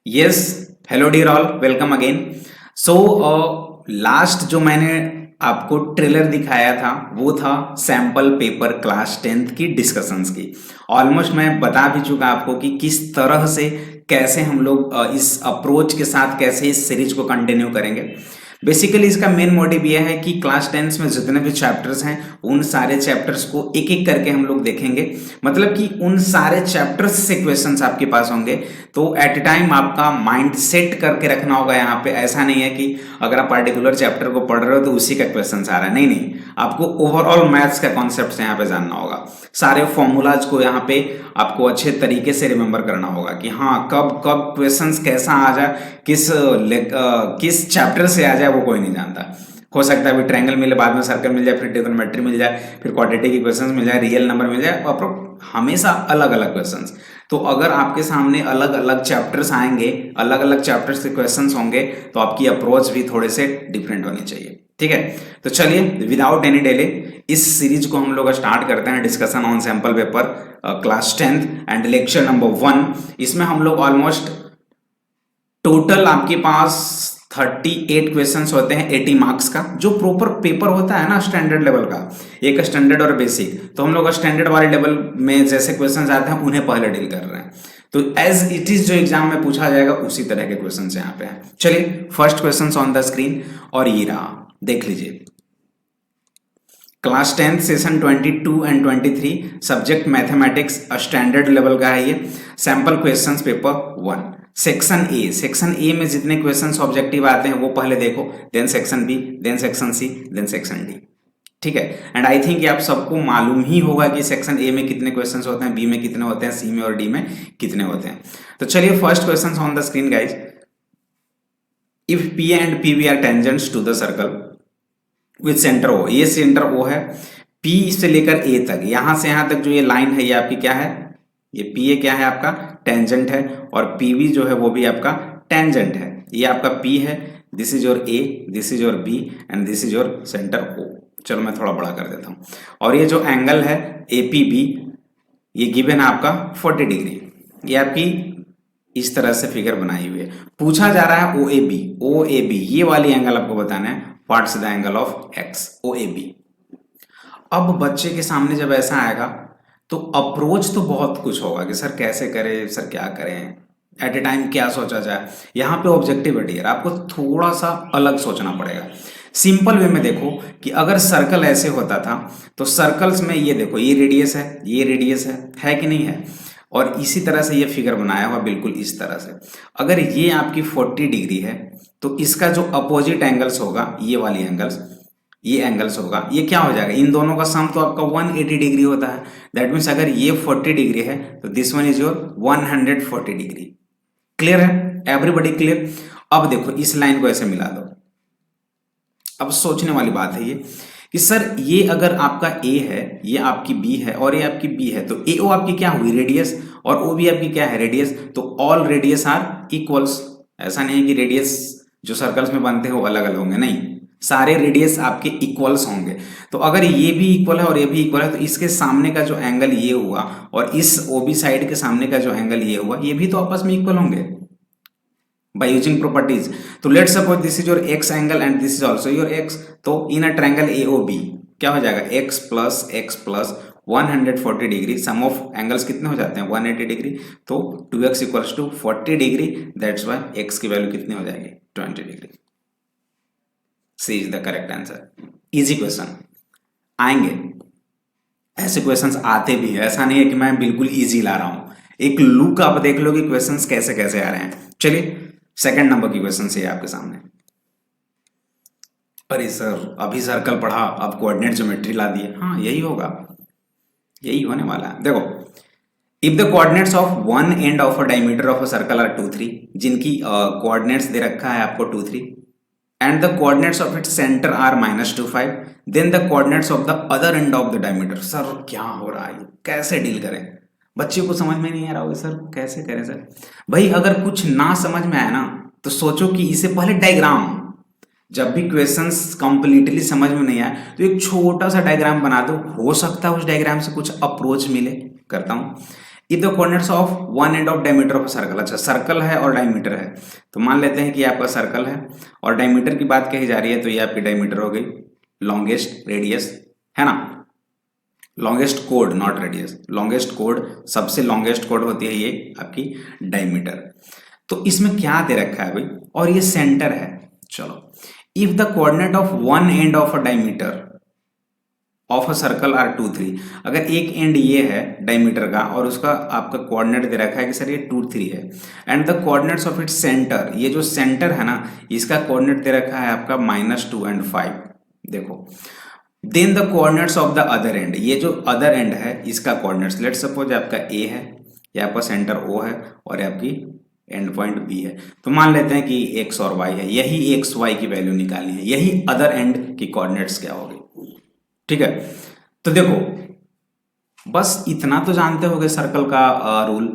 Yes, hello dear all, welcome again. So last जो मैंने आपको ट्रेलर दिखाया था वो था सैंपल पेपर क्लास 10th की डिस्कशंस की। ऑलमोस्ट मैं बता भी चुका आपको कि किस तरह से कैसे हम लोग इस अप्रोच के साथ कैसे इस सीरीज को कंटिन्यू करेंगे। बेसिकली इसका मेन मोटिव यह है कि क्लास 10th में जितने भी चैप्टर्स हैं उन सारे चैप्टर्स को एक एक करके हम लोग देखेंगे। मतलब कि उन सारे चैप्टर्स से क्वेश्चंस आपके पास होंगे, तो एट ए टाइम आपका माइंड सेट करके रखना होगा। यहाँ पे ऐसा नहीं है कि अगर आप पर्टिकुलर चैप्टर को पढ़ रहे हो तो उसी का क्वेश्चन आ रहा है, नहीं नहीं, आपको ओवरऑल मैथ्स का कॉन्सेप्ट यहाँ पे जानना होगा। सारे फॉर्मूलाज को यहाँ पे आपको अच्छे तरीके से रिमेंबर करना होगा कि हाँ कब कब क्वेश्चंस कैसा आ जाए, किस चैप्टर से आ जाए वो कोई नहीं जानता। हो सकता है अभी ट्रायंगल मिले, बाद में सर्कल मिल जाए, फिर ट्रिगोनोमेट्री मिल जाए, फिर क्वाड्रेटिक इक्वेशंस मिल जाए, रियल नंबर मिल जाए, और हमेशा अलग अलग क्वेश्चंस। तो अगर आपके सामने अलग अलग चैप्टर्स आएंगे, अलग अलग चैप्टर्स के क्वेश्चंस होंगे, तो आपकी अप्रोच भी थोड़े से डिफरेंट होनी चाहिए। ठीक है, तो चलिए विदाउट एनी डिले इस सीरीज को हम लोग स्टार्ट करते हैं। Discussion on sample paper class 10th and lecture number 1। इसमें हम लोग ऑलमोस्ट टोटल आपके पास 38 क्वेश्चंस होते हैं 80 मार्क्स का। जो प्रॉपर पेपर होता है ना स्टैंडर्ड लेवल का, एक स्टैंडर्ड और बेसिक, तो हम लोग स्टैंडर्ड वाले लेवल में जैसे क्वेश्चंस आते हैं उन्हें पहले डील कर रहे हैं। तो एज इट इज जो एग्जाम में पूछा जाएगा उसी तरह के क्वेश्चन यहाँ पे हैं। चलिए first question on the screen, और ये रहा, देख लीजिए। Class 10th session 22 and 23 subject mathematics standard level का है ये। Sample questions paper 1 section A में जितने क्वेश्चंस ऑब्जेक्टिव आते हैं वो पहले देखो, then section B, then section C, then section D. ठीक है, एंड आई थिंक आप सबको मालूम ही होगा कि सेक्शन ए में कितने क्वेश्चंस होते हैं, बी में कितने होते हैं, सी में और डी में कितने होते हैं। तो चलिए first question on the screen guys. If P and P B are tangents to the circle with centre O, ये सेंटर ओ है, पी से लेकर ए तक, यहां से यहां तक जो ये लाइन है ये आपकी क्या है, ये पी ए क्या है आपका टेंजेंट है, और पीवी जो है वो भी आपका टेंजेंट है। ये आपका पी है, this is your A, this is your B and this is your centre O. चलो मैं थोड़ा बड़ा कर देता हूं। और ये जो एंगल है ए पी बी, ये गिवन है आपका 40 डिग्री। ये आपकी इस तरह से फिगर बनाई हुई है। पूछा जा रहा है ओ A B, O A B ये वाली एंगल आपको बताना है, what's the angle of X, O A B. अब बच्चे के सामने जब ऐसा आएगा तो अप्रोच तो बहुत कुछ होगा कि सर कैसे करें, सर क्या करें, एट ए टाइम क्या सोचा जाए। यहाँ पे ऑब्जेक्टिविटी है, आपको थोड़ा सा अलग सोचना पड़ेगा। सिंपल वे में देखो कि अगर सर्कल ऐसे होता था तो सर्कल्स में ये देखो, ये रेडियस है, ये रेडियस है कि नहीं है, और इसी तरह से ये फिगर बनाया हुआ बिल्कुल इस तरह से। अगर ये आपकी 40 डिग्री है तो इसका जो अपोजिट एंगल्स होगा, ये वाली एंगल्स, ये एंगल्स होगा, ये क्या हो जाएगा, इन दोनों का सम तो आपका 180 डिग्री होता है। दैट मीन्स अगर ये 40 डिग्री है तो this one is your 140 degree. Clear है, एवरीबॉडी क्लियर। अब देखो इस लाइन को ऐसे मिला दो। अब सोचने वाली बात है ये कि सर ये अगर आपका ए है, ये आपकी बी है और ये आपकी बी है, तो ए ओ आपकी क्या हुई रेडियस, और ओ बी आपकी क्या है रेडियस। तो ऑल रेडियस आर इक्वल्स। ऐसा नहीं है कि रेडियस जो सर्कल्स में बनते हैं वो अलग अलग होंगे, नहीं, सारे रेडियस आपके इक्वल्स होंगे। तो अगर ये भी इक्वल है और ये भी इक्वल है तो इसके सामने का जो एंगल ये हुआ और इस ओबी साइड के सामने का जो एंगल ये हुआ, ये भी तो आपस में इक्वल होंगे by using properties। तो let suppose this is your x angle and this is also your x। तो इन अ ट्रायंगल AOB क्या हो जाएगा, x plus 140 degree, sum of angles कितने हो जाते हैं 180 डिग्री। तो 2x equals to 40 degree, that's why x की वैल्यू कितनी हो जाएगी 20 degree. C is the correct answer. Easy question आएंगे, ऐसे क्वेश्चंस आते भी है, ऐसा नहीं है कि मैं बिल्कुल इजी ला रहा हूं। एक लुक आप देख लो कि क्वेश्चंस कैसे कैसे आ रहे हैं। चलिए सेकंड नंबर की क्वेश्चन से आपके सामने। अरे सर अभी सर्कल पढ़ा, अब कोऑर्डिनेट ज्योमेट्री ला दिए। हाँ यही होगा, यही होने वाला है। देखो, if the coordinates of one end of a diameter of a circle are 2 3, जिनकी कोऑर्डिनेट्स दे रखा है आपको 2 3, and the coordinates of its center are -2 5, then the coordinates of the other end of the diameter। Sir क्या हो रहा है, कैसे deal करें, बच्चे को समझ में नहीं आ रहा होगा सर कैसे करें। सर भाई अगर कुछ ना समझ में आया ना तो सोचो कि इससे पहले डायग्राम, जब भी क्वेश्चंस कंप्लीटली समझ में नहीं आए तो एक छोटा सा डायग्राम बना दो, हो सकता है उस डायग्राम से कुछ अप्रोच मिले। करता हूं, if the coordinates of one end of diameter of circle, अच्छा सर्कल है और डायमीटर है, तो मान लेते हैं कि आपका सर्कल है और डायमीटर की बात कही जा रही है, तो ये आपकी डायमीटर हो गई, लॉन्गेस्ट रेडियस है ना, longest code not radius, longest code, सबसे लॉन्गेस्ट कोड होती है ये आपकी डायमीटर। तो इसमें क्या दे रखा है भाई, और ये सेंटर है। चलो, if the coordinate of one end of a diameter of a circle are 2 3, अगर एक एंड ये है डायमीटर का और उसका आपका कोऑर्डिनेट दे रखा है कि सर ये 2 3 है, and the coordinates of its centre, ये जो सेंटर है ना इसका कोऑर्डिनेट दे रखा है आपका -2 and 5, देखो, then the coordinates of the other end, ये जो अदर एंड है इसका कोऑर्डिनेट्स, लेट्स सपोज आपका ए है, ये आपका सेंटर ओ है और आपकी एंड पॉइंट बी है, तो मान लेते हैं कि एक्स और वाई है, यही एक्स वाई की वैल्यू निकालनी है, यही अदर एंड की कोऑर्डिनेट्स क्या होगी, ठीक है। तो देखो बस इतना तो जानते होगे सर्कल का रूल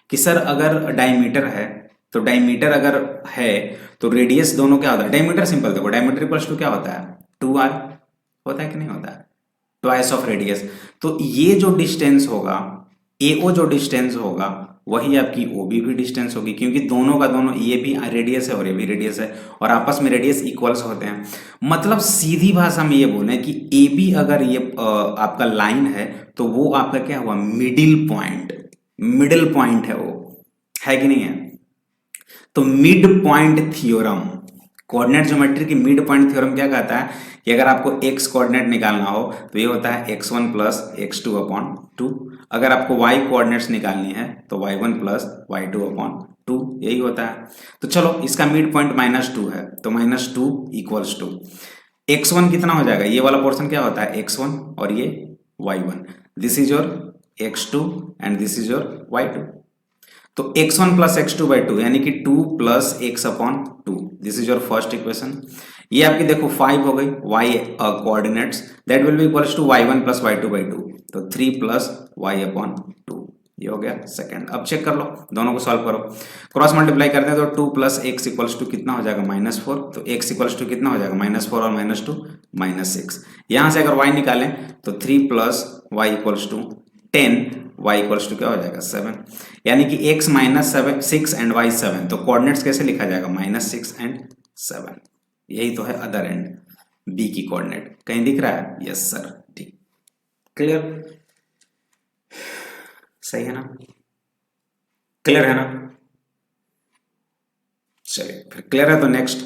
कि सर अगर डायमीटर है तो डायमीटर अगर है तो रेडियस दोनों क्या होता है, डायमीटर सिंपल देखो, डायमीटर इक्वल्स टू क्या होता है 2r, होता है कि नहीं होता है, ट्वाइस ऑफ रेडियस। तो ये जो डिस्टेंस होगा AO जो डिस्टेंस होगा वही आपकी OB भी डिस्टेंस होगी, क्योंकि दोनों का दोनों, ये भी रेडियस है और ये भी रेडियस है और आपस में रेडियस इक्वल्स होते हैं। मतलब सीधी भाषा में ये बोलें कि AB अगर ये आपका लाइन है तो वो आपका क्या हुआ, मिडिल पॉइंट है, वो है कि नहीं है। तो mid point theorem, coordinate geometry की मिड पॉइंट थ्योरम क्या कहता है कि अगर आपको x कोऑर्डिनेट निकालना हो तो ये होता है x1 प्लस x2 अपॉन 2, अगर आपको y कोऑर्डिनेट्स निकालनी है तो y1 प्लस y2 अपॉन 2, यही होता है। तो चलो इसका मिड पॉइंट -2 है तो -2 इक्वल्स टू x1 कितना हो जाएगा, ये वाला पोर्शन क्या होता है x1 और ये y1, this is your x2 and this is your y2। तो x1 प्लस x2 बाई 2 यानी कि 2 plus x upon 2, this is your first equation. ये आपकी देखो 5 हो गई y coordinates, that will be equals to y1 plus y2 by 2, तो 3 plus y upon 2, ये हो गया सेकंड। अब चेक कर लो, दोनों को सॉल्व करो, क्रॉस मल्टीप्लाई करते हैं तो 2 प्लस x इक्वल्स टू कितना हो जाएगा -4, तो x इक्वल्स टू कितना हो जाएगा -4 और -2 -6। यहाँ से अगर y निकालें तो 3 plus y equals to 10, y equals to क्या हो जाएगा 7, यानी कि x -6 एंड y 7, तो कोऑर्डिनेट्स कैसे लिखा जाएगा -6 एंड 7, यही तो है अदर एंड b की कोऑर्डिनेट, कहीं दिख रहा है, यस सर, ठीक, क्लियर, सही है ना, क्लियर है ना, चलिए फिर क्लियर है। तो नेक्स्ट,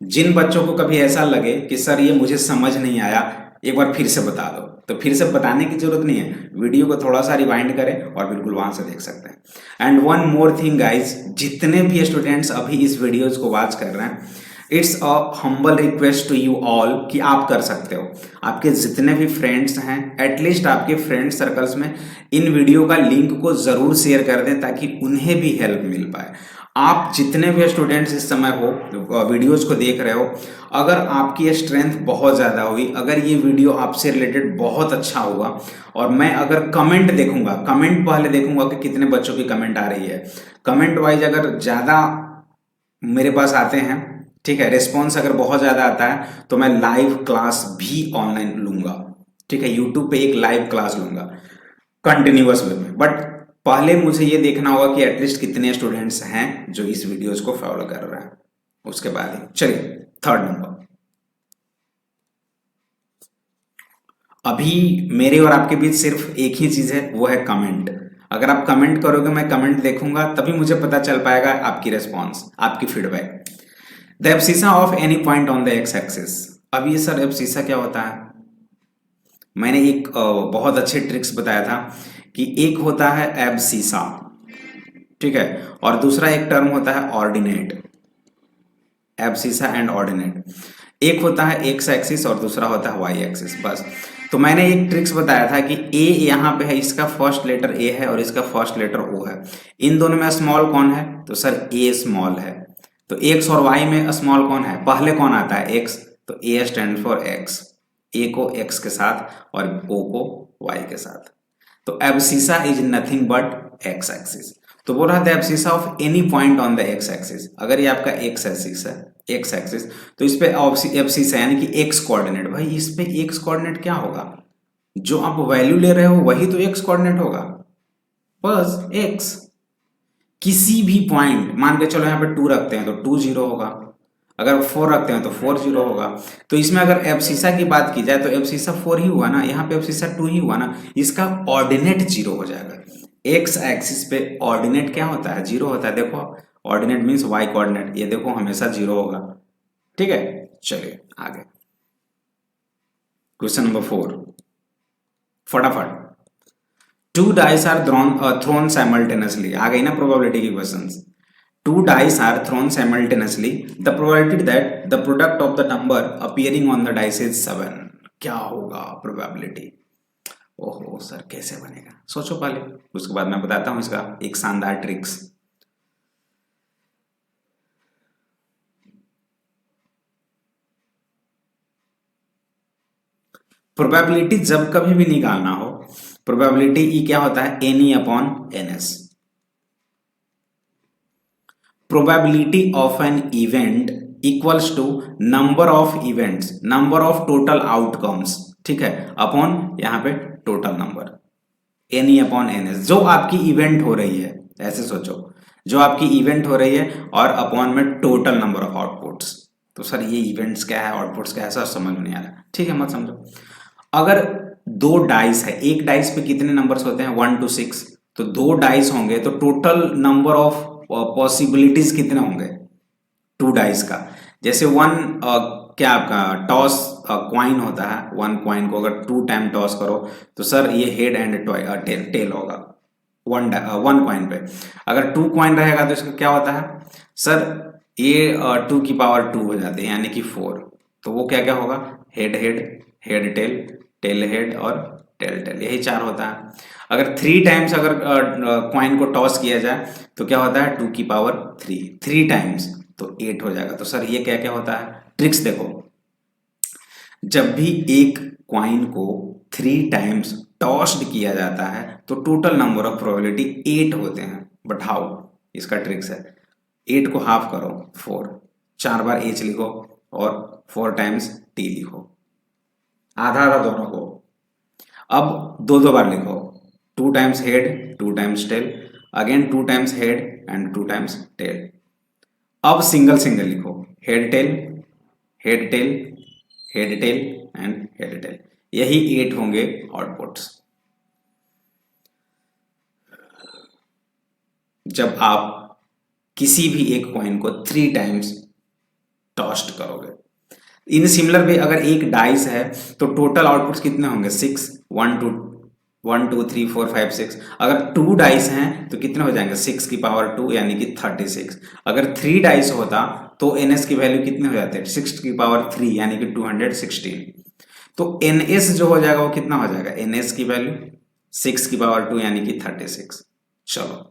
जिन बच्चों को कभी ऐसा लगे कि सर ये मुझे समझ नहीं आया एक बार फिर से बता दो, तो फिर से बताने की जरूरत नहीं है, वीडियो को थोड़ा सा रिवाइंड करें और बिल्कुल वहां से देख सकते हैं। And one more thing guys, जितने भी स्टूडेंट्स अभी इस वीडियोज को वॉच कर रहे हैं, it's a humble request to you all कि आप कर सकते हो, आपके जितने भी फ्रेंड्स हैं एटलीस्ट आपके फ्रेंड सर्कल्स में इन वीडियो का लिंक को जरूर शेयर कर दें ताकि उन्हें भी हेल्प मिल पाए। आप जितने भी स्टूडेंट्स इस समय हो वीडियोज को देख रहे हो, अगर आपकी स्ट्रेंथ बहुत ज़्यादा हुई, अगर ये वीडियो आपसे रिलेटेड बहुत अच्छा हुआ और मैं अगर कमेंट देखूंगा, कमेंट पहले देखूंगा कि कितने बच्चों की कमेंट आ रही है, कमेंट वाइज अगर ज़्यादा मेरे पास आते हैं, ठीक है, रिस्पॉन्स अगर बहुत ज़्यादा आता है तो मैं लाइव क्लास भी ऑनलाइन लूंगा, ठीक है, यूट्यूब पे एक लाइव क्लास लूंगा कंटिन्यूअस वे में। बट पहले मुझे ये देखना होगा कि एटलीस्ट कितने स्टूडेंट्स हैं जो इस वीडियोस को फॉलो कर रहे हैं, उसके बाद ही। चलिए थर्ड नंबर, अभी मेरे और आपके बीच सिर्फ एक ही चीज है, वो है कमेंट। अगर आप कमेंट करोगे, मैं कमेंट देखूंगा, तभी मुझे पता चल पाएगा आपकी रिस्पॉन्स, आपकी feedback. The abscissa of any point on the X axis. अब ये सर एब्सिसा क्या होता है, मैंने एक बहुत अच्छे ट्रिक्स बताया था कि एक होता है एब्सिसा, ठीक है, और दूसरा एक टर्म होता है ऑर्डिनेट, एब्सिसा एंड ऑर्डिनेट। एक होता है एक्स एक्सिस और दूसरा होता है वाई एक्सिस, बस। तो मैंने एक ट्रिक्स बताया था कि ए यहाँ पे है, इसका फर्स्ट लेटर ए है और इसका फर्स्ट लेटर ओ है, इन दोनों में स्मॉल कौन है, तो सर ए स्मॉल है। तो एक्स और वाई में स्मॉल कौन है, पहले कौन आता है, एक्स, तो ए स्टैंड फॉर एक्स, ए को एक्स के साथ और ओ को वाई के साथ। तो abscissa is nothing but x axis. तो बोल रहा था abscissa of any point on the X axis. अगर ये आपका एक्स एक्सिस है, एक्स एक्सिस, तो इस पे एब्सिसा यानी कि एक्स कोऑर्डिनेट, भाई इस पे एक्स कोऑर्डिनेट क्या होगा, जो आप वैल्यू ले रहे हो वही तो एक्स कोऑर्डिनेट होगा, बस x किसी भी पॉइंट, मान के चलो यहाँ पे 2 रखते हैं तो 2 0 होगा, अगर 4 रखते हैं तो 4 0 होगा। तो इसमें अगर एब्सिसा की बात की जाए तो एब्सिसा 4 ही हुआ ना, यहाँ पे एब्सिसा 2 ही हुआ ना, इसका ऑर्डिनेट 0 हो जाएगा। एक्स एक्सिस पे ऑर्डिनेट क्या होता है? 0 होता है। देखो ऑर्डिनेट मीन्स वाई कोऑर्डिनेट, ये देखो हमेशा 0 होगा। ठीक है, चलिए आगे क्वेश्चन नंबर 4, फटाफट। Two dice are thrown simultaneously, आ गई ना प्रोबेबिलिटी की questions. Two dice are thrown simultaneously. The probability that the product of the number appearing on the dice is 7. क्या होगा प्रोबेबिलिटी? ओहो सर कैसे बनेगा, सोचो पहले, उसके बाद मैं बताता हूं इसका एक शानदार ट्रिक्स। प्रोबेबिलिटी जब कभी भी निकालना हो, प्रोबेबिलिटी ई क्या होता है? N E upon N S. probability of an event equals to number of events, number of total outcomes, ठीक है, अपॉन यहाँ पे total number, N E upon N S. जो आपकी इवेंट हो रही है, ऐसे सोचो, जो आपकी इवेंट हो रही है और अपॉन में टोटल नंबर ऑफ आउटपुट्स। तो सर ये इवेंट्स क्या है, आउटपुट्स क्या है, सर समझ में नहीं आ रहा। ठीक है, मत समझो। अगर 2 डाइस है, एक डाइस पे कितने नंबर्स होते हैं? 1 to 6। तो 2 डाइस होंगे तो टोटल नंबर ऑफ पॉसिबिलिटीज कितने होंगे? 2 डाइस का। जैसे 1 क्या आपका टॉस क्वाइन होता है, 1 क्वाइन को अगर 2 टाइम टॉस करो तो सर ये हेड एंड टेल होगा 1 क्वाइन पे। अगर 2 क्वाइन रहेगा तो इसका क्या होता है सर? ये 2 की पावर 2 हो जाते हैं, यानी कि 4। तो वो क्या क्या होगा? Head head, head tail, tail head और टेल टेल, यही 4 होता है। अगर 3 टाइम्स अगर क्वाइन को टॉस किया जाए तो क्या होता है? 2 की पावर 3 टाइम्स तो 8 हो जाएगा। तो सर ये क्या क्या होता है? ट्रिक्स देखो, जब भी एक क्वाइन को 3 टाइम्स टॉस्ड किया जाता है तो टोटल नंबर ऑफ प्रोबेबिलिटी 8 होते हैं। But how? इसका ट्रिक्स है, 8 को हाफ करो 4, 4 बार एच लिखो और 4 टाइम्स टी लिखो, आधा आधा दोनों को। अब 2 बार लिखो, 2 times head 2 times tail, again 2 times head and 2 times tail. अब सिंगल सिंगल लिखो, head tail, head tail, head tail and head tail, यही 8 होंगे आउटपुट्स। जब आप किसी भी एक कॉइन को 3 टाइम्स टॉस्ट करोगे। इन सिमिलर वे अगर एक डाइस है तो टोटल आउटपुट्स कितने होंगे? 6, 1 2 3 4 5 6। अगर 2 डाइस हैं तो कितने हो जाएंगे? 6 की पावर 2 यानी कि 36। अगर 3 डाइस होता तो एनएस की वैल्यू कितने हो जाते हैं? 6 की पावर 3 यानी कि 216। तो एनएस जो हो जाएगा वो कितना हो जाएगा? एनएस की वैल्यू 6 की पावर 2 यानी कि 36। चलो,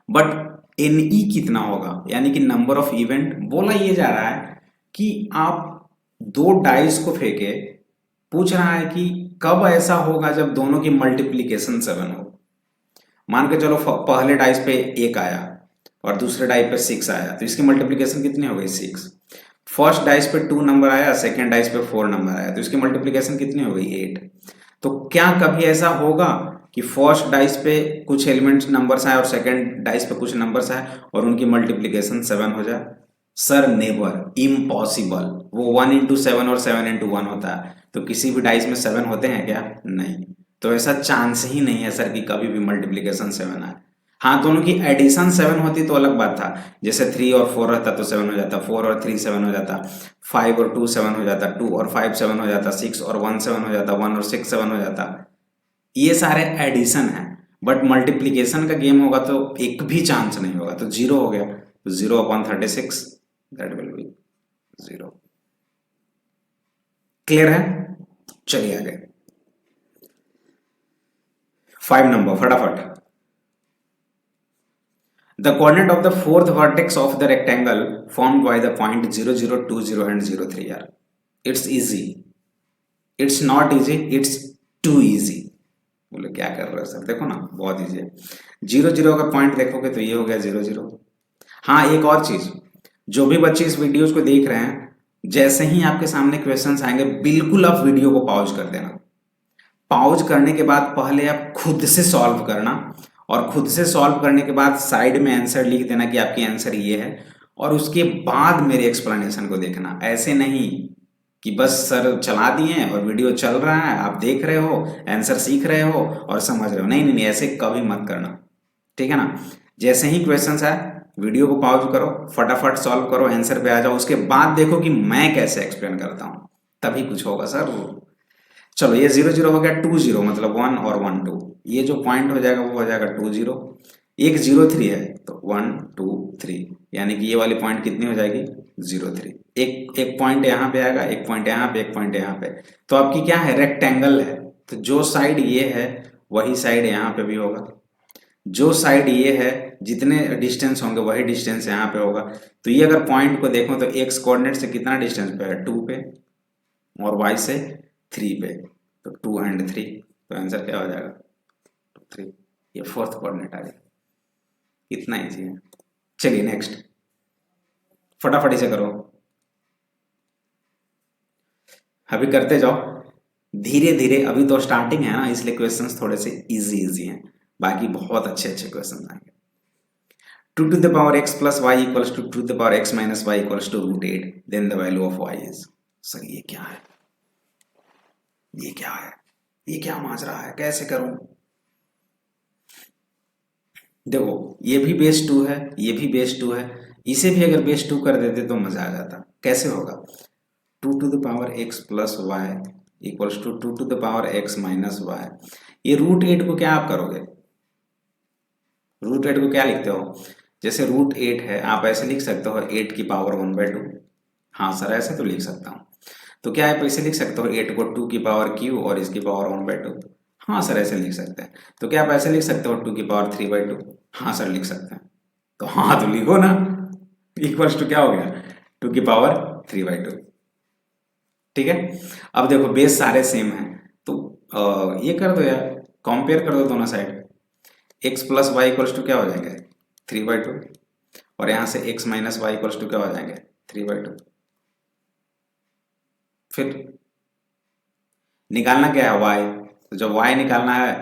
बट एनई कितना होगा? यानी कि नंबर ऑफ इवेंट। बोला ये जा रहा है कि आप 2 डाइस को फेंके, पूछ रहा है कि कब ऐसा होगा जब दोनों की मल्टीप्लीकेशन 7 हो। मान के चलो पहले डाइस पे 1 आया और दूसरे डाइस पे 6 आया, तो इसकी मल्टीप्लीकेशन कितनी हो गई? 6। फर्स्ट डाइस पे 2 नंबर आया, सेकेंड डाइस पे 4 नंबर आया, तो इसकी मल्टीप्लीकेशन कितनी हो गई? 8। तो क्या कभी ऐसा होगा कि फर्स्ट डाइस पे कुछ एलिमेंट्स नंबर्स आए और सेकेंड डाइस पे कुछ नंबर्स आए और उनकी मल्टीप्लीकेशन 7 हो जाए? Sir never, impossible. वो 1 into 7 और 7 into 1 होता है, तो किसी भी डाइस में 7 होते हैं क्या? नहीं। तो ऐसा चांस ही नहीं है सर कि कभी भी मल्टीप्लीकेशन 7 आए। हाँ, दोनों की एडिशन 7 होती तो अलग बात था, जैसे 3 और 4 रहता तो 7 हो जाता, 4 और 3 7 हो जाता, 5 और 2 7 हो जाता, 2 और 5 7 हो जाता, 6 और 1 7 हो जाता, 1 और 6 7 हो जाता। ये सारे एडिशन है, बट मल्टीप्लीकेशन का गेम होगा तो एक भी चांस नहीं होगा, तो 0 हो गया। तो 0/36 दैट विल बी 0। क्लियर है? चलिए आगे 5 नंबर, फटाफट। The coordinate of the fourth vertex of the rectangle formed by the point 0 0 2 0 and 0 3 are. It's easy. It's not easy. It's too easy. बोले क्या कर रहे हो सर? देखो ना, बहुत इजी है। 0 0 का पॉइंट देखोगे तो ये हो गया 0 0। हाँ, एक और चीज, जो भी बच्चे इस वीडियोस को देख रहे हैं, जैसे ही आपके सामने क्वेश्चंस आएंगे बिल्कुल आप वीडियो को पॉज कर देना। पॉज करने के बाद पहले आप खुद से सॉल्व करना और खुद से सॉल्व करने के बाद साइड में आंसर लिख देना कि आपकी आंसर ये है, और उसके बाद मेरे एक्सप्लेनेशन को देखना। ऐसे नहीं कि बस सर चला दिए और वीडियो चल रहा है, आप देख रहे हो, आंसर सीख रहे हो और समझ रहे हो। नहीं नहीं नहीं, ऐसे कभी मत करना, ठीक है ना। जैसे ही क्वेश्चन आए वीडियो को पॉज करो, फटाफट सॉल्व करो, आंसर पे आ जाओ, उसके बाद देखो कि मैं कैसे एक्सप्लेन करता हूँ, तभी कुछ होगा सर। चलो ये 0 0 हो गया, 2 0 मतलब 1 और 1 2, ये जो पॉइंट हो जाएगा वो हो जाएगा 2 0। एक 0 3 है तो 1 2 3, यानी कि ये वाली पॉइंट कितनी हो जाएगी 0 3। एक पॉइंट यहाँ पे आएगा, एक पॉइंट यहाँ पे, एक पॉइंट यहाँ पे। तो आपकी क्या है, रेक्टेंगल है, तो जो साइड ये है वही साइड यहाँ पे भी होगा, जो साइड ये है जितने डिस्टेंस होंगे वही डिस्टेंस यहाँ पे होगा। तो ये अगर पॉइंट को देखो तो एक्स कोऑर्डिनेट से कितना डिस्टेंस पे है 2 पे, और वाई से 3 पे, तो 2 and 3, तो आंसर क्या हो जाएगा 2 3। ये फोर्थ कोऑर्डिनेट आ गया। इतना इजी है। चलिए नेक्स्ट, फटाफट इसे करो, अभी करते जाओ धीरे धीरे। अभी तो स्टार्टिंग है ना, इसलिए क्वेश्चंस थोड़े से इजी इजी हैं, बाकी बहुत अच्छे अच्छे क्वेश्चन आएंगे। 2 to the power x plus y equals to 2 to the power x minus y equals to √8, then the value of y is। Sir ये क्या है, ये क्या है, ये क्या माजरा है, कैसे करूं? देखो ये भी बेस 2 है, ये भी बेस 2 है, इसे भी अगर बेस 2 कर देते तो मजा आ जाता। कैसे होगा, 2 to the power x plus y equals to 2 to the power x minus y। ये √8 को क्या आप करोगे, √8 को क्या लिखते हो, जैसे √8 है आप ऐसे लिख सकते हो 8 की पावर 1/2। हाँ सर ऐसे तो लिख सकता हूँ। तो क्या आप ऐसे लिख सकते हो 8 को 2 की पावर q और इसकी पावर 1/2। हाँ सर ऐसे लिख सकते हैं। तो क्या आप ऐसे लिख सकते हो 2 की पावर 3/2। हाँ सर लिख सकते हैं। तो हाँ तो लिखो ना, इक्वल्स टू क्या हो गया 2 की पावर 3/2। ठीक है, अब देखो बेस सारे सेम हैं, तो ये कर दो यार, कंपेयर कर दो दोनों side. x plus y equals to क्या हो जाएंगे 3/2, और यहां से x minus y equals to क्या हो जाएंगे 3/2। फिर निकालना क्या है y, तो जब y निकालना है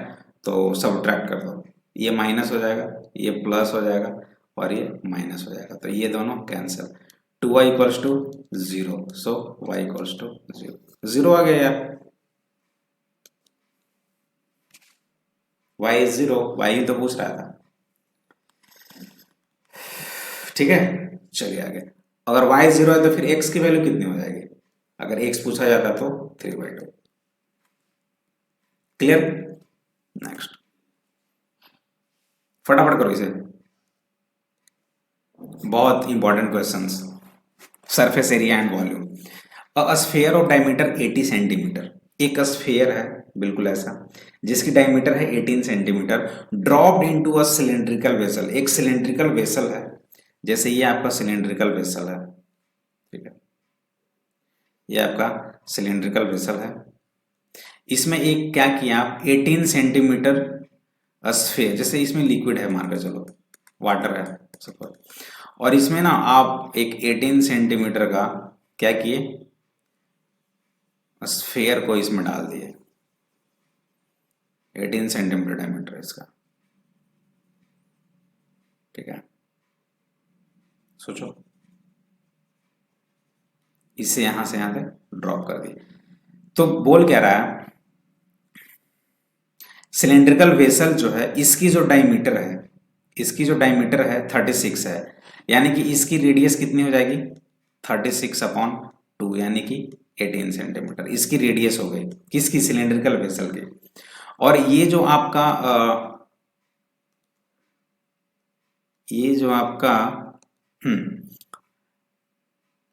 तो सब्ट्रैक्ट कर दो, ये माइनस हो जाएगा, ये प्लस हो जाएगा और ये माइनस हो जाएगा, तो ये दोनों cancel. 2y equals to 0, so y equals to 0, 0 आ गया यार, y इज 0, y ही तो पूछ रहा था। ठीक है, चलिए आगे। अगर y 0 है तो फिर x की वैल्यू कितनी हो जाएगी, अगर x पूछा जाता तो 3/2। क्लियर, नेक्स्ट फटाफट करो इसे, बहुत important questions. Surface area and volume. A sphere of diameter 80 centimetre, एक स्फीयर है बिल्कुल ऐसा जिसकी डायमीटर है 18 centimetre, dropped into a cylindrical vessel. एक सिलेंड्रिकल वेसल है, जैसे ये आपका सिलेंड्रिकल वेसल है, ठीक है, ये आपका सिलेंड्रिकल वेसल है। इसमें एक क्या किया आप 18 सेंटीमीटर स्फीयर, जैसे इसमें लिक्विड है मान कर चलो, वाटर है सपोज, और इसमें ना आप एक 18 सेंटीमीटर का क्या किए स्फीयर को इसमें डाल दिए, 18 सेंटीमीटर डायमीटर है इसका, ठीक है। सोचो, इसे यहां से यहां तक ड्रॉप कर दिए, तो बोल क्या रहा है, सिलेंड्रिकल वेसल जो है इसकी जो डायमीटर है, इसकी जो डायमीटर है 36 है, यानी कि इसकी रेडियस कितनी हो जाएगी 36/2, यानी कि 18 सेंटीमीटर इसकी रेडियस हो गई, किसकी, सिलेंड्रिकल वेसल की। और ये जो आपका ये जो आपका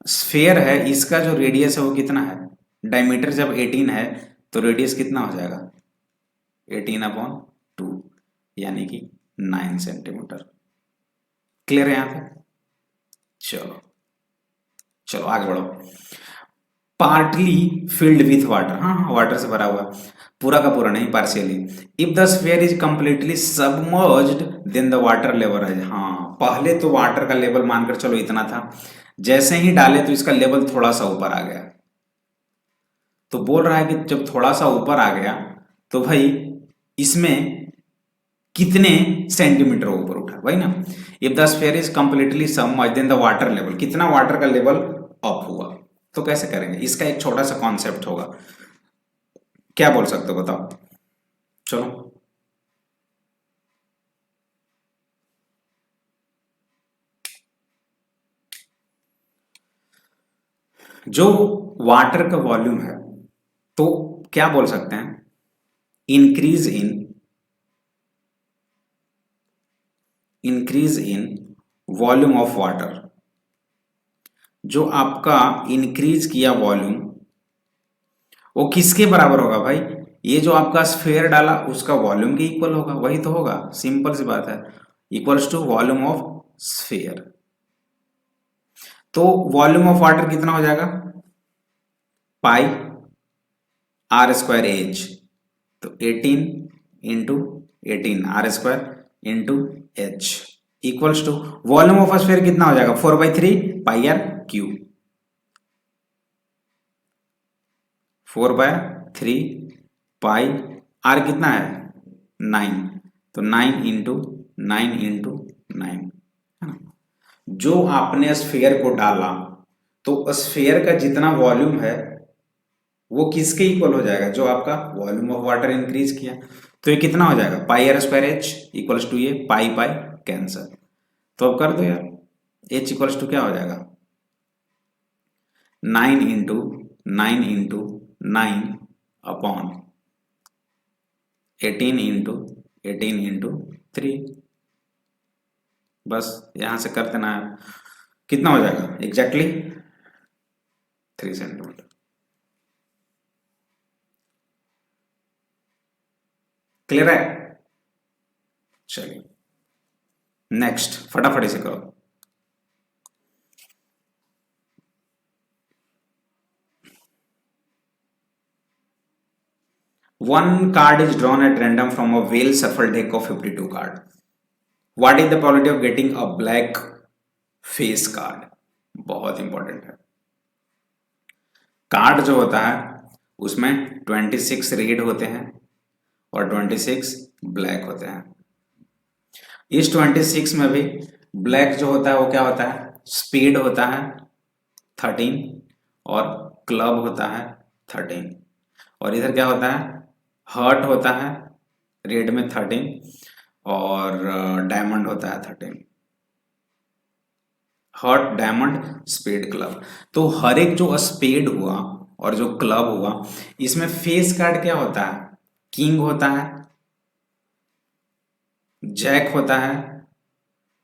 स्फीयर है, इसका जो रेडियस है वो कितना है, डायमीटर जब 18 है तो रेडियस कितना हो जाएगा 18/2, यानी कि 9 सेंटीमीटर। क्लियर है यहां पे, चलो चलो आगे बढ़ो। पार्टली फिल्ड विथ वाटर, हाँ वाटर से भरा हुआ, पूरा का पूरा नहीं, partially. If the sphere is completely submerged then the water level है, हाँ पहले तो वाटर का लेवल मानकर चलो इतना था, जैसे ही डाले तो इसका लेवल थोड़ा सा ऊपर आ गया। तो बोल रहा है कि जब थोड़ा सा ऊपर आ गया तो भाई इसमें कितने सेंटीमीटर ऊपर उठा, वही ना। If the sphere is completely submerged then the water level, कितना वाटर का लेवल अप हुआ। तो कैसे करेंगे, इसका एक छोटा सा कॉन्सेप्ट होगा, क्या बोल सकते हो बताओ। चलो जो वाटर का वॉल्यूम है, तो क्या बोल सकते हैं, increase in volume of water. जो आपका इंक्रीज किया वॉल्यूम, वो किसके बराबर होगा भाई, ये जो आपका स्फीयर डाला उसका वॉल्यूम के इक्वल होगा, वही तो होगा, सिंपल सी बात है, equals to volume of sphere. तो वॉल्यूम ऑफ वाटर कितना हो जाएगा, पाई आर स्क्वायर एच, तो 18 into 18 r square into h equals to volume of sphere कितना हो जाएगा, 4/3 pi r cube, 4/3 pi r कितना है 9, तो 9 है ना। जो आपने स्फीयर को डाला, तो स्फीयर का जितना वॉल्यूम है वो किसके इक्वल हो जाएगा, जो आपका वॉल्यूम ऑफ वाटर इंक्रीज किया। तो ये कितना हो जाएगा, pi r square h equals to ये पाई पाई कैंसर। तो अब कर दो यार, एच इक्वल्स टू क्या हो जाएगा, 9 अपॉन 18 इंटू 3। बस यहां से कर देना है, कितना हो जाएगा एग्जैक्टली 3 सेंटीमीटर। क्लियर है, चलिए नेक्स्ट फटाफट से करो। One card is drawn at random from a well shuffled deck of 52 card. What is the probability of getting a black face card? बहुत इंपॉर्टेंट है। कार्ड जो होता है उसमें 26 रेड होते हैं और 26 ब्लैक होते हैं। इस 26 में भी ब्लैक जो होता है वो क्या होता है, स्पीड होता है 13 और क्लब होता है 13, और इधर क्या होता है, हर्ट होता है रेड में 13 और डायमंड होता है 13, हर्ट डायमंड स्पेड क्लब। तो हर एक जो स्पेड हुआ और जो क्लब हुआ, इसमें फेस कार्ड क्या होता है, किंग होता है, जैक होता है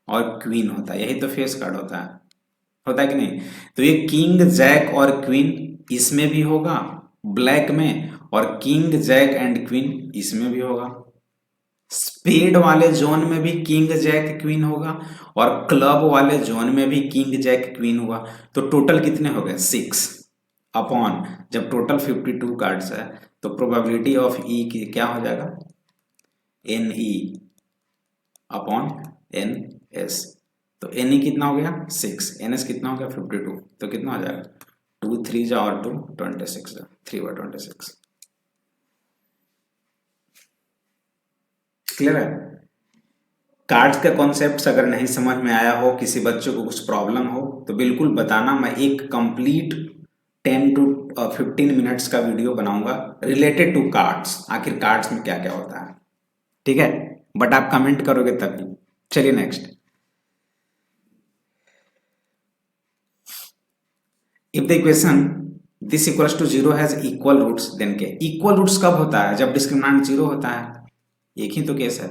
और क्वीन होता है, यही तो फेस कार्ड होता है कि नहीं। तो ये किंग जैक और क्वीन इसमें भी होगा ब्लैक में, और किंग जैक एंड क्वीन इसमें भी होगा। स्पेड वाले जोन में भी किंग जैक क्वीन होगा और क्लब वाले जोन में भी किंग जैक क्वीन हुआ। तो टोटल कितने हो गए 6 अपॉन, जब टोटल 52 कार्ड्स है तो प्रोबेबिलिटी ऑफ ई की क्या हो जाएगा, N E upon N S. तो एन ई कितना हो गया 6, एन एस कितना हो गया 52, तो कितना हो जाएगा 2 3 जा और 2 26 जा, 3/26। क्लियर है। कार्ड्स का कॉन्सेप्ट अगर नहीं समझ में आया हो, किसी बच्चे को कुछ प्रॉब्लम हो तो बिल्कुल बताना, मैं एक कंप्लीट 10 to 15 मिनट्स का वीडियो बनाऊंगा रिलेटेड टू कार्ड्स, आखिर कार्ड्स में क्या क्या होता है, ठीक है। बट आप कमेंट करोगे तभी। चलिए next, if the equation this equals to 0 has equal roots then क्या, इक्वल रूट्स कब होता है, जब डिस्क्रिमिनेंट 0 होता है, एक ही तो केस है।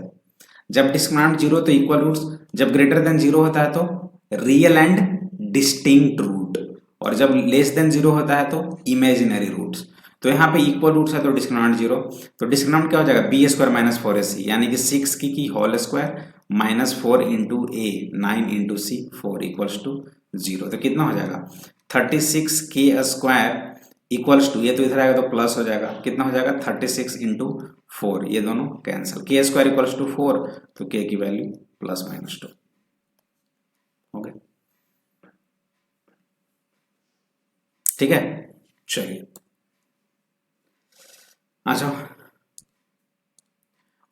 जब डिस्क्रिमिनेंट 0 तो इक्वल रूट्स, जब ग्रेटर देन 0 होता है तो रियल एंड डिस्टिंक्ट रूट, और जब लेस देन 0 होता है तो इमेजिनरी रूट्स। तो यहाँ पे इक्वल रूट्स है तो डिस्क्रिमिनेंट 0, तो डिस्क्रिमिनेंट क्या हो जाएगा बी स्क्वायर माइनस 4ac, यानी कि 6 की whole square minus 4 into A 9 into C 4 equals to 0। तो कितना हो जाएगा 36 के स्क्वायर इक्वल्स टू, ये तो इधर आएगा तो प्लस हो जाएगा, कितना हो जाएगा 36 इंटू 4, ये दोनों कैंसिल, के स्क्वायर इक्वल्स टू 4, तो के की वैल्यू प्लस माइनस 2 हो गया, ठीक है। चलिए आ जाओ,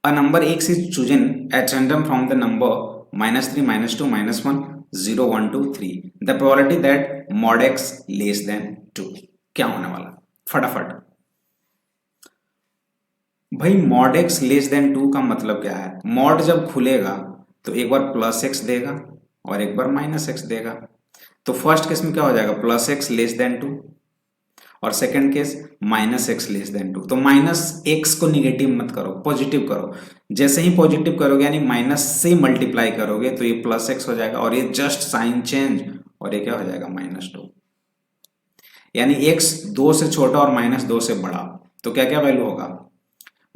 A number x is chosen at random from the number -3, -2, -1, 0, 1, 2, 3. The probability that mod x less than 2. क्या होने वाला फटाफट भाई mod x लेस देन 2 का मतलब क्या है? mod जब खुलेगा तो एक बार प्लस एक्स देगा और एक बार माइनस एक्स देगा। तो फर्स्ट केस में क्या हो जाएगा? प्लस एक्स लेस देन 2 और second case minus x less than 2। तो माइनस एक्स को निगेटिव मत करो, पॉजिटिव करो। जैसे ही पॉजिटिव करोगे यानी माइनस से मल्टीप्लाई करोगे तो ये प्लस एक्स हो जाएगा और ये जस्ट साइन चेंज और ये क्या हो जाएगा? -2। यानी एक्स 2 से छोटा और -2 से बड़ा, तो क्या क्या वैल्यू होगा?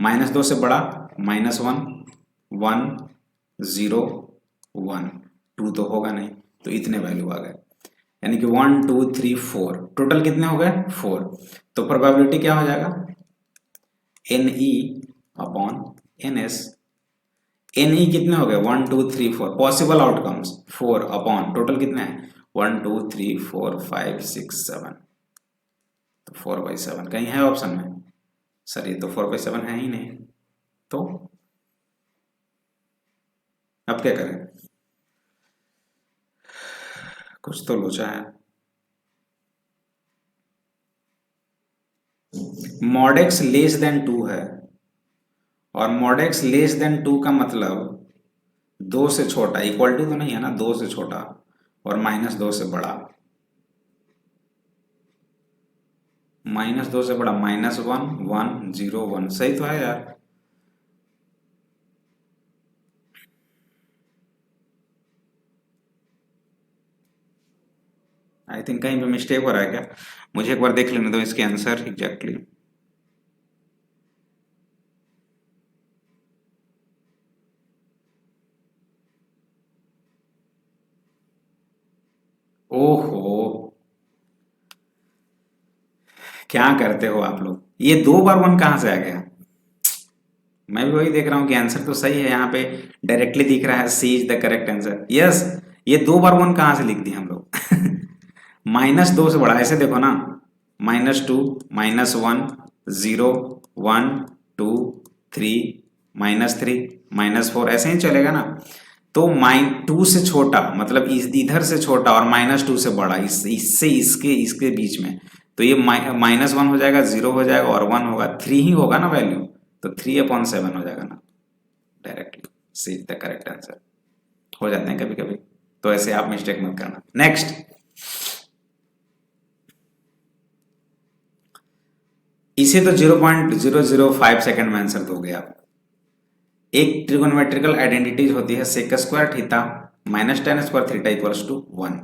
-2 से बड़ा -1, 1, 0, 1, 2 तो होगा नहीं, तो इतने वैल्यू आ गए। यानी कि 1, 2, 3, 4 टोटल कितने हो गए? 4। तो प्रोबेबिलिटी क्या हो जाएगा? NE upon NS। NE कितने हो गए? 1, 2, 3, 4 पॉसिबल आउटकम्स 4 अपॉन टोटल कितने हैं? 1, 2, 3, 4, 5, 6, 7। तो 4/7 कहीं है ऑप्शन में? सर ये तो 4/7 है ही नहीं, तो अब क्या करें? कुछ तो लोचा है। mod x लेस देन 2 है और mod x लेस देन 2 का मतलब 2 से छोटा, इक्वल टू तो नहीं है ना, 2 से छोटा और -2 से बड़ा। -2 से बड़ा -1, 1, 0, 1 सही तो है यार। आई थिंक कहीं पे मिस्टेक हो रहा है क्या? मुझे एक बार देख लेने दो इसके आंसर एग्जैक्टली। ओहो, क्या करते हो आप लोग? ये 2 बार 1 कहाँ से आ गया? मैं भी वही देख रहा हूँ कि आंसर तो सही है, यहाँ पे डायरेक्टली दिख रहा है C is the correct answer. Yes, ये 2 बार 1 कहाँ से लिख दिए हम लोग? -2 से बड़ा, ऐसे देखो ना, -2, -1, 0, 1, 2, 3, -3, -4 ऐसे ही चलेगा ना। तो -2 से छोटा मतलब इधर से छोटा और -2 से बड़ा, इससे इसके इसके बीच में, तो ये -1 हो जाएगा, 0 हो जाएगा और 1 होगा, 3 ही होगा ना वैल्यू, तो 3/7 हो जाएगा ना directly. C is the correct answer. हो जाते हैं कभी कभी, तो ऐसे आप मिस्टेक मत करना। नेक्स्ट, इसे तो 0.005 सेकंड में आंसर दोगे आप। एक ट्रिगोनोमेट्रिकल आइडेंटिटीज होती है sec square theta minus tan square theta equals to 1।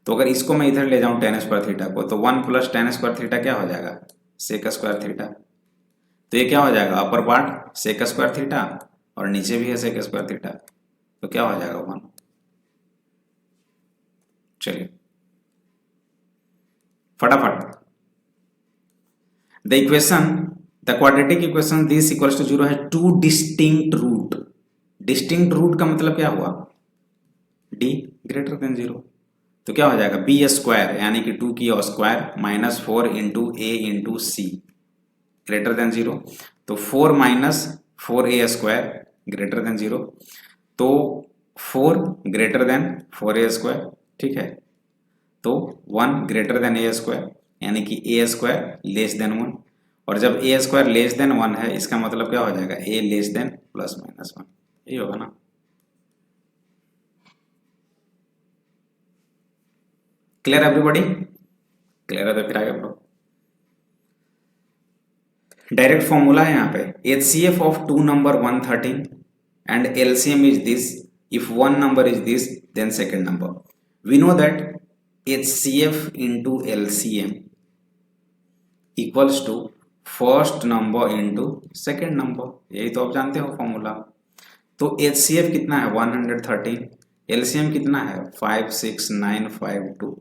तो अगर इसको मैं इधर ले जाऊं टेन स्क्वायर थीटा को, तो 1 + टेन स्क्वायर थीटा क्या हो जाएगा? Sec square theta. तो ये क्या हो जाएगा? Upper part sec square theta और नीचे भी है सेक स्क्वायर थीटा, तो क्या हो जाएगा? 1। चलिए फटाफट the equation, the quadratic equation this equals to 0 है two distinct root. Distinct root का मतलब क्या हुआ? d greater than 0। तो क्या हो जाएगा? बी स्क्वायर यानी कि 2 की स्क्वायर -4 इंटू ए इंटू सी ग्रेटर देन 0। तो 4 - 4a स्क्वायर ग्रेटर देन 0। तो 4 ग्रेटर देन 4a स्क्वायर, ठीक है। तो 1 ग्रेटर देन ए स्क्वायर यानी कि ए स्क्वायर लेस देन 1। और जब ए स्क्वायर लेस देन 1 है, इसका मतलब क्या हो जाएगा? ए लेस देन ±1, यही होगा ना। Clear everybody? क्लियर है तो फिर आगे बढ़ो। डायरेक्ट फॉर्मूला है यहाँ पे, HCF of 2 number 113 and LCM is this, if 1 number is this then second number. We know that HCF into LCM equals to first number into second number, यही तो आप जानते हो फॉर्मूला। तो HCF कितना है? 113। LCM कितना है? 56952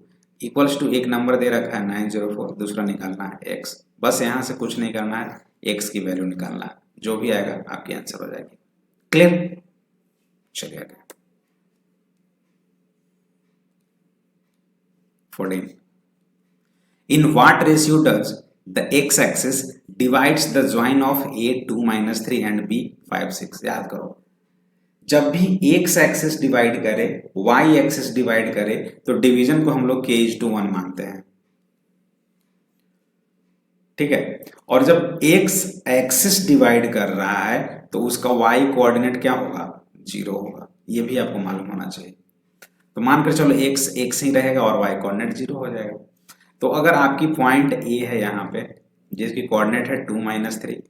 इक्वल्स टू एक नंबर दे रखा है 904, दूसरा निकालना है x। बस यहां से कुछ नहीं करना है, x की वैल्यू निकालना है, जो भी आएगा आपकी आंसर हो जाएगी। क्लियर? चलिए आगे। 14 in what ratio does the X axis divides the join of A 2-3 and B 5-6। याद करो, जब भी एक्स एक्सिस डिवाइड करे, वाई एक्सिस डिवाइड करे, तो डिवीजन को हम लोग k/1 मानते हैं, ठीक है। और जब एक्स एक्सिस डिवाइड कर रहा है तो उसका वाई कोऑर्डिनेट क्या होगा, 0 होगा। ये भी आपको मालूम होना चाहिए। तो मानकर चलो एक्स ही रहेगा और वाई कोऑर्डिनेट 0 हो जाएगा। तो अगर आपकी पॉइंट ए है यहाँ पे जिसकी कोऑर्डिनेट है 2-3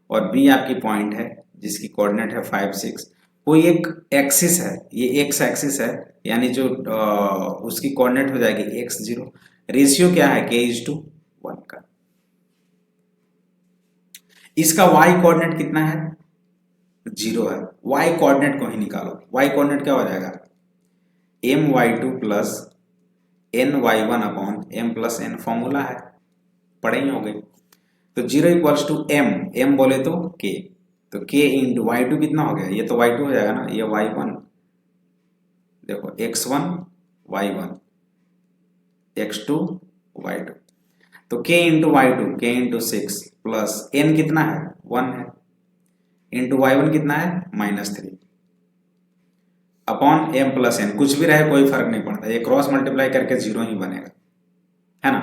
और बी आपकी पॉइंट है जिसकी कोऑर्डिनेट है 5-6, कोई एक एक्सिस है, ये एक्स एक्सिस है, यानी जो उसकी कोऑर्डिनेट हो जाएगी x0। रेशियो क्या है, k/1 का। इसका y कोऑर्डिनेट कितना है, 0 है। y कोऑर्डिनेट को ही निकालो। y कोऑर्डिनेट क्या हो जाएगा, my2 plus ny1 upon m plus n, formula है, पढ़े ही होंगे। तो 0 इक्वल्स टू m बोले तो k, तो k इंटू y2 कितना हो गया, ये तो y2 हो जाएगा ना, ये y1, देखो x1 y1 x2 y2, तो k into y2 k into 6 plus n कितना है, 1 है, इंटू y1 कितना है, -3 अपॉन m प्लस n, कुछ भी रहे कोई फर्क नहीं पड़ता, ये क्रॉस मल्टीप्लाई करके 0 ही बनेगा, है ना।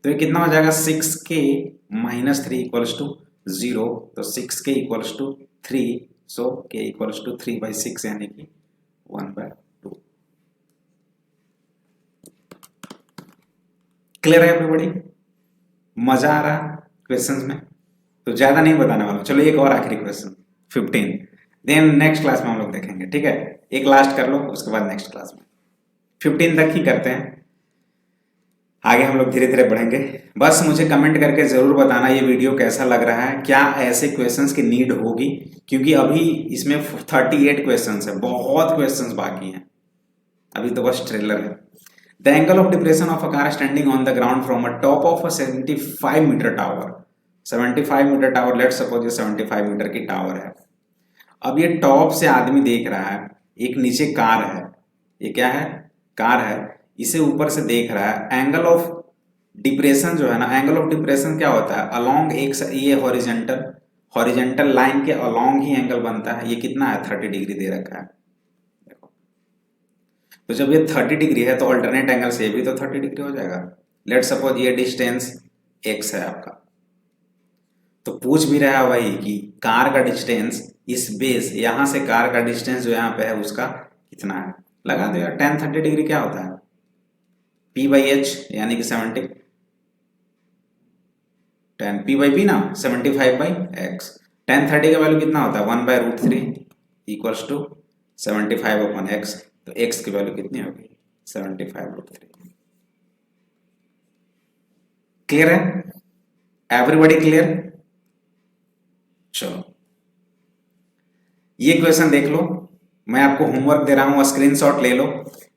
तो ये कितना हो जाएगा, 6k - 3 इक्वल्स टू 0, तो 6k equals to 3, so k equals to 3/6 यानी कि 1/2। क्लियर है एवरीबॉडी, मजा आ रहा है क्वेश्चंस में, तो ज्यादा नहीं बताने वाला। चलो एक और आखिरी क्वेश्चन 15, देन नेक्स्ट क्लास में हम लोग देखेंगे, ठीक है। एक लास्ट कर लो, उसके बाद नेक्स्ट क्लास में 15 तक ही करते हैं, आगे हम लोग धीरे धीरे बढ़ेंगे। बस मुझे कमेंट करके जरूर बताना ये वीडियो कैसा लग रहा है, क्या ऐसे क्वेश्चंस की नीड होगी, क्योंकि अभी इसमें 38 क्वेश्चंस है, बहुत क्वेश्चंस बाकी हैं, अभी तो बस ट्रेलर है। The angle of depression of a car standing on the ground from a top of a 75 metre tower, 75 metre tower, let's suppose ये 75 मीटर की टावर है। अब ये टॉप से आदमी देख रहा है, एक नीचे कार है, ये क्या है, कार है, इसे ऊपर से देख रहा है। एंगल ऑफ डिप्रेशन जो है ना, एंगल ऑफ डिप्रेशन क्या होता है, अलोंग एक, ये हॉरिजेंटल लाइन के अलोंग ही एंगल बनता है। ये कितना है, 30 डिग्री दे रखा है, देखो। तो जब ये 30 डिग्री है तो अल्टरनेट एंगल से भी तो 30 डिग्री हो जाएगा। लेट्स सपोज ये डिस्टेंस x है आपका, तो पूछ भी रहा है वही कि कार का डिस्टेंस, इस बेस यहां से कार का डिस्टेंस जो यहाँ पे है उसका कितना है, लगा दो यार। tan 30 डिग्री क्या होता है, p/h यानी कि 70, tan p/b ना 75/x, tan 30 का वैल्यू कितना होता है, 1/√3 इक्वल्स टू 75/x, तो x की वैल्यू कितनी होगी, 75√3। क्लियर है एवरीबॉडी, क्लियर। चलो ये क्वेश्चन देख लो, मैं आपको होमवर्क दे रहा हूं, स्क्रीनशॉट ले लो।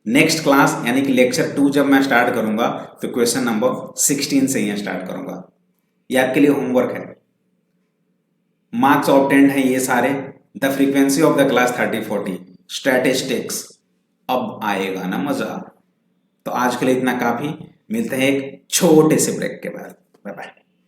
नेक्स्ट क्लास यानी कि लेक्चर 2 जब मैं स्टार्ट करूंगा तो क्वेश्चन नंबर 16 से ही स्टार्ट करूंगा। ये आपके लिए होमवर्क है, मार्क्स ऑब्टेन्ड है ये सारे। The frequency of the class 30-40 statistics, अब आएगा ना मजा। तो आज के लिए इतना काफी, मिलते हैं एक छोटे से ब्रेक के बाद, बाय बाय।